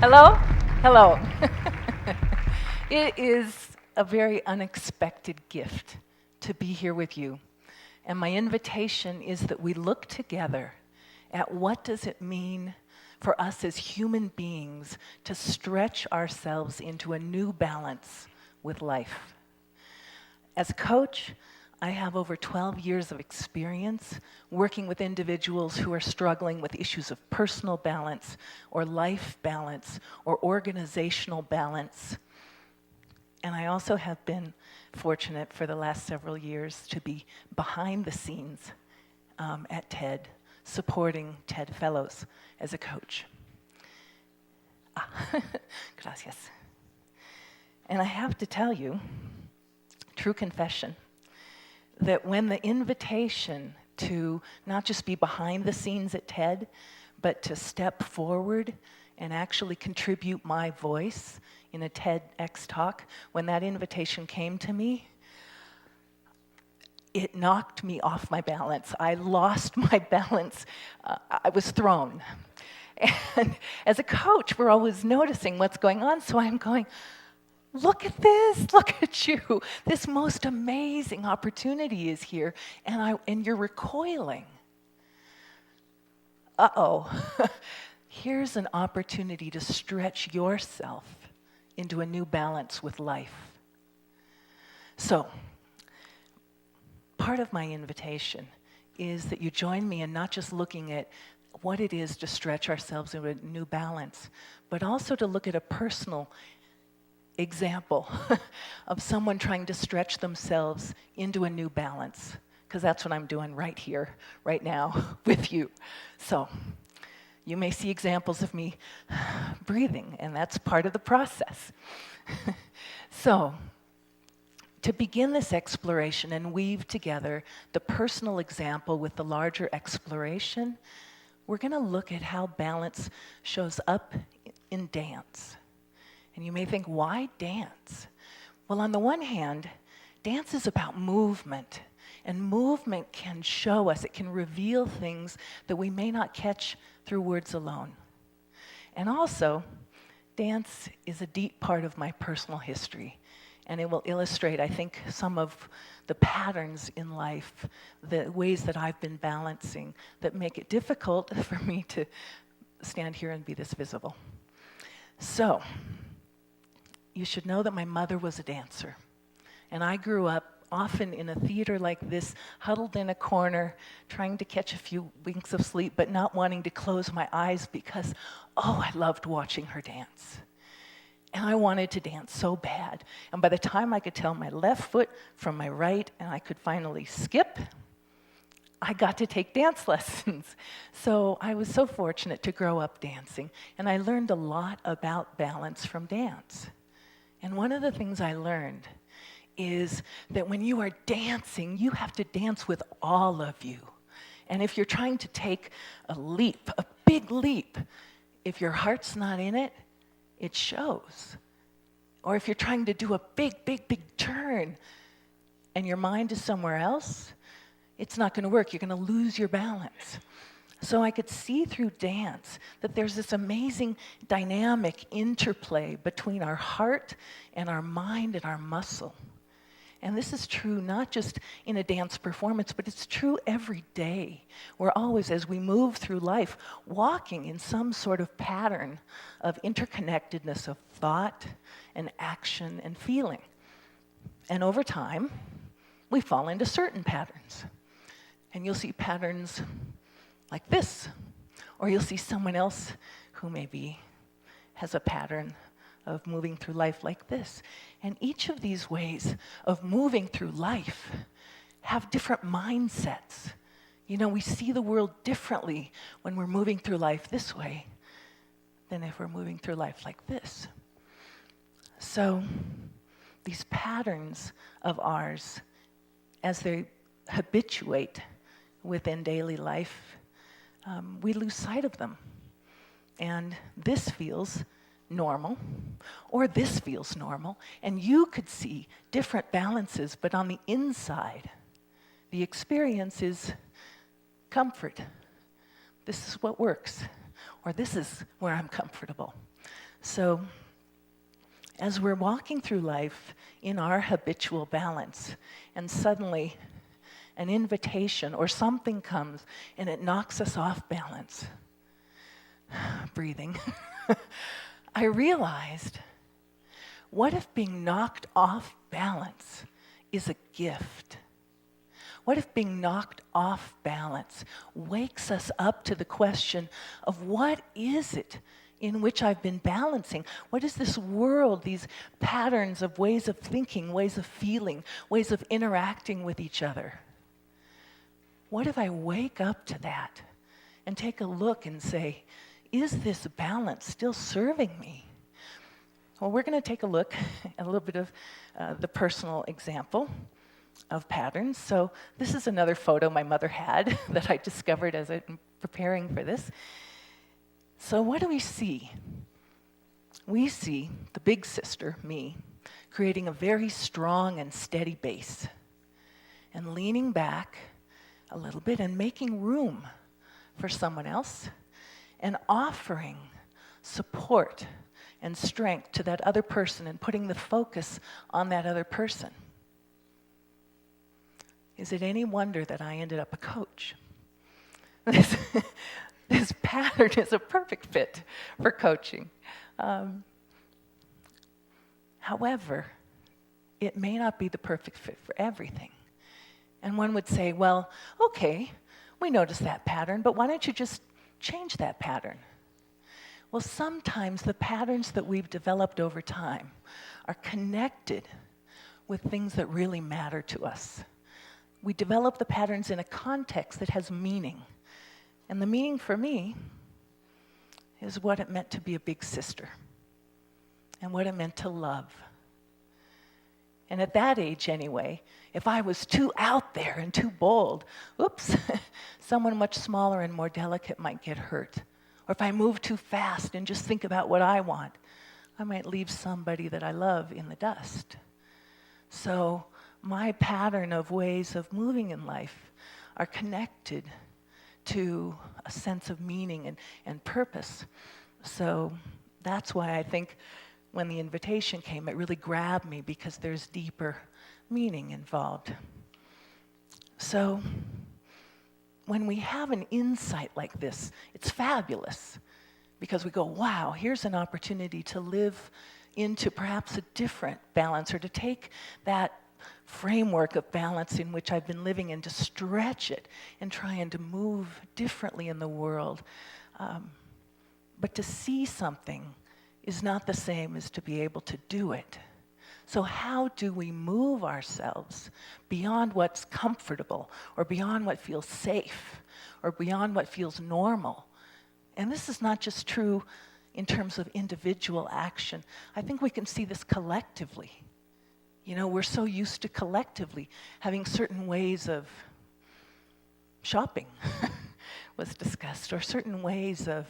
Hello? Hello. It is a very unexpected gift to be here with you. And my invitation is that we look together at what does it mean for us as human beings to stretch ourselves into a new balance with life. As a coach, I have over 12 years of experience working with individuals who are struggling with issues of personal balance or life balance or organizational balance. And I also have been fortunate for the last several years to be behind the scenes at TED, supporting TED Fellows as a coach. Gracias. And I have to tell you, true confession, that when the invitation to not just be behind the scenes at TED, but to step forward and actually contribute my voice in a TEDx talk, when that invitation came to me, it knocked me off my balance. I lost my balance. I was thrown. And as a coach, we're always noticing what's going on, so I'm going, look at this, look at you. This most amazing opportunity is here, and you're recoiling. Uh-oh. Here's an opportunity to stretch yourself into a new balance with life. So, part of my invitation is that you join me in not just looking at what it is to stretch ourselves into a new balance, but also to look at a personal example of someone trying to stretch themselves into a new balance, because that's what I'm doing right here, right now, with you. So, you may see examples of me breathing, and that's part of the process. So, to begin this exploration and weave together the personal example with the larger exploration, we're going to look at how balance shows up in dance. And you may think, why dance? Well, on the one hand, dance is about movement. And movement can show us, it can reveal things that we may not catch through words alone. And also, dance is a deep part of my personal history. And it will illustrate, I think, some of the patterns in life, the ways that I've been balancing that make it difficult for me to stand here and be this visible. So, you should know that my mother was a dancer. And I grew up often in a theater like this, huddled in a corner, trying to catch a few winks of sleep, but not wanting to close my eyes because, I loved watching her dance. And I wanted to dance so bad. And by the time I could tell my left foot from my right and I could finally skip, I got to take dance lessons. So I was so fortunate to grow up dancing. And I learned a lot about balance from dance. And one of the things I learned is that when you are dancing, you have to dance with all of you. And if you're trying to take a leap, a big leap, if your heart's not in it, it shows. Or if you're trying to do a big, big, big turn and your mind is somewhere else, it's not going to work. You're going to lose your balance. So I could see through dance that there's this amazing dynamic interplay between our heart and our mind and our muscle. And this is true not just in a dance performance, but it's true every day. We're always, as we move through life, walking in some sort of pattern of interconnectedness of thought and action and feeling. And over time, we fall into certain patterns. And you'll see patterns like this, or you'll see someone else who maybe has a pattern of moving through life like this. And each of these ways of moving through life have different mindsets. You know, we see the world differently when we're moving through life this way than if we're moving through life like this. So these patterns of ours, as they habituate within daily life, we lose sight of them. And this feels normal, or this feels normal, and you could see different balances, but on the inside, the experience is comfort. This is what works, or this is where I'm comfortable. So as we're walking through life in our habitual balance, and suddenly an invitation or something comes and it knocks us off balance, breathing, I realized, what if being knocked off balance is a gift? What if being knocked off balance wakes us up to the question of what is it in which I've been balancing? What is this world, these patterns of ways of thinking, ways of feeling, ways of interacting with each other? What if I wake up to that and take a look and say, is this balance still serving me? Well, we're going to take a look at a little bit of the personal example of patterns. So this is another photo my mother had that I discovered as I'm preparing for this. So what do we see? We see the big sister, me, creating a very strong and steady base and leaning back a little bit and making room for someone else and offering support and strength to that other person and putting the focus on that other person. Is it any wonder that I ended up a coach? This pattern is a perfect fit for coaching. However, it may not be the perfect fit for everything. And one would say, well, okay, we noticed that pattern, but why don't you just change that pattern? Well, sometimes the patterns that we've developed over time are connected with things that really matter to us. We develop the patterns in a context that has meaning. And the meaning for me is what it meant to be a big sister and what it meant to love. And at that age anyway, if I was too out there and too bold, oops, someone much smaller and more delicate might get hurt. Or if I move too fast and just think about what I want, I might leave somebody that I love in the dust. So my pattern of ways of moving in life are connected to a sense of meaning and purpose. So that's why I think when the invitation came, it really grabbed me because there's deeper meaning involved. So when we have an insight like this, it's fabulous because we go, wow, here's an opportunity to live into perhaps a different balance or to take that framework of balance in which I've been living and to stretch it and trying to move differently in the world. But to see something is not the same as to be able to do it. So how do we move ourselves beyond what's comfortable or beyond what feels safe or beyond what feels normal? And this is not just true in terms of individual action. I think we can see this collectively. You know, we're so used to collectively having certain ways of shopping was discussed, or certain ways of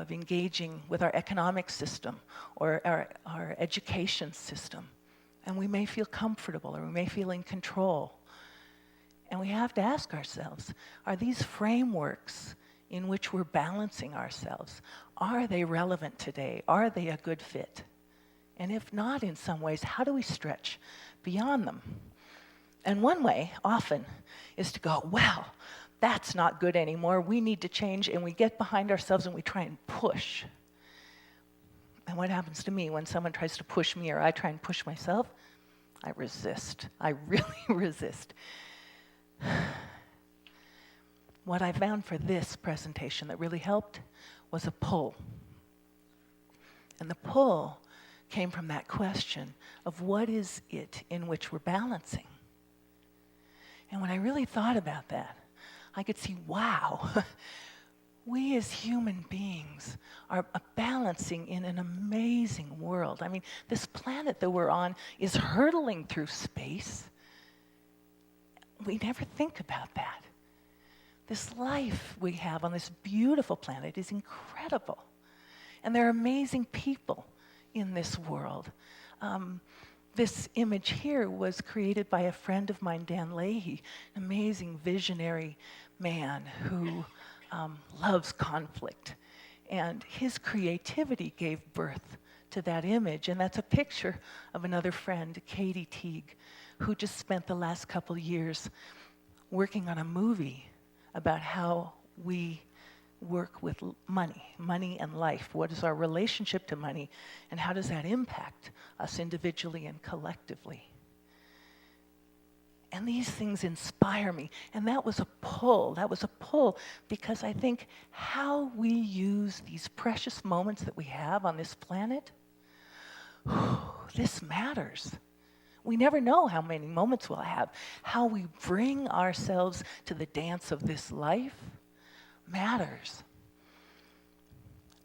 engaging with our economic system or our education system. And we may feel comfortable or we may feel in control. And we have to ask ourselves, are these frameworks in which we're balancing ourselves, are they relevant today? Are they a good fit? And if not in some ways, how do we stretch beyond them? And one way, often, is to go, wow, that's not good anymore. We need to change. And we get behind ourselves and we try and push. And what happens to me when someone tries to push me or I try and push myself? I resist. I really resist. What I found for this presentation that really helped was a pull. And the pull came from that question of what is it in which we're balancing? And when I really thought about that, I could see, wow, we as human beings are balancing in an amazing world. I mean, this planet that we're on is hurtling through space. We never think about that. This life we have on this beautiful planet is incredible. And there are amazing people in this world. This image here was created by a friend of mine, Dan Leahy, an amazing visionary man who loves conflict And his creativity gave birth to that image. And that's a picture of another friend, Katie Teague, who just spent the last couple years working on a movie about how we work with money and life. What is our relationship to money, and how does that impact us individually and collectively? And these things inspire me. And that was a pull. That was a pull because I think how we use these precious moments that we have on this planet, this matters. We never know how many moments we'll have. How we bring ourselves to the dance of this life matters.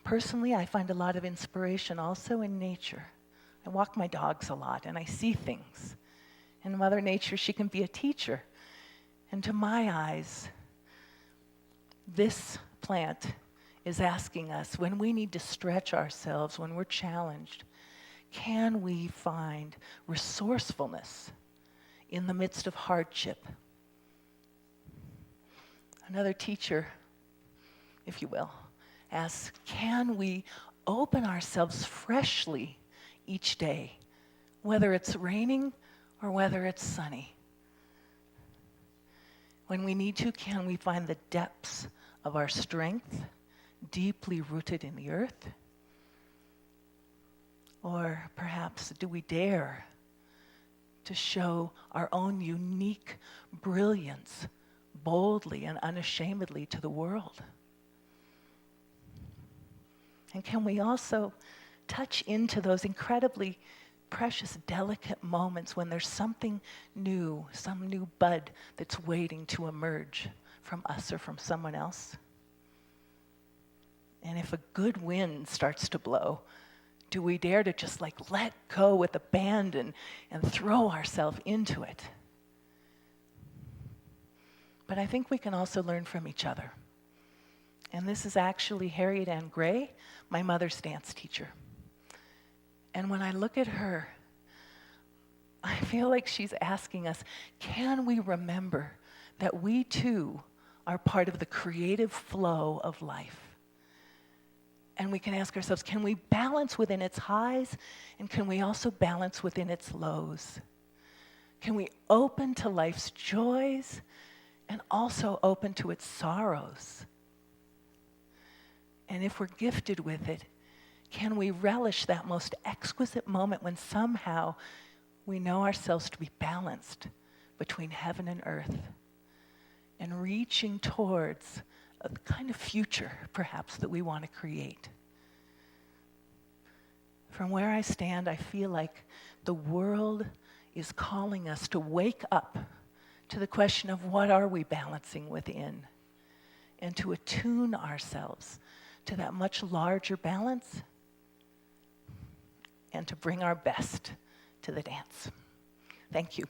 Personally, I find a lot of inspiration also in nature. I walk my dogs a lot and I see things. In Mother Nature, she can be a teacher. And to my eyes, this plant is asking us, when we need to stretch ourselves, when we're challenged, can we find resourcefulness in the midst of hardship? Another teacher, if you will, asks, can we open ourselves freshly each day, whether it's raining or whether it's sunny? When we need to, can we find the depths of our strength deeply rooted in the earth? Or perhaps do we dare to show our own unique brilliance boldly and unashamedly to the world? And can we also touch into those incredibly precious, delicate moments when there's something new, some new bud that's waiting to emerge from us or from someone else? And if a good wind starts to blow, do we dare to just let go with abandon and throw ourselves into it? But I think we can also learn from each other. And this is actually Harriet Ann Gray, my mother's dance teacher. And when I look at her, I feel like she's asking us, can we remember that we too are part of the creative flow of life? And we can ask ourselves, can we balance within its highs, and can we also balance within its lows? Can we open to life's joys and also open to its sorrows? And if we're gifted with it, can we relish that most exquisite moment when somehow we know ourselves to be balanced between heaven and earth and reaching towards a kind of future, perhaps, that we want to create? From where I stand, I feel like the world is calling us to wake up to the question of what are we balancing within, and to attune ourselves to that much larger balance, and to bring our best to the dance. Thank you.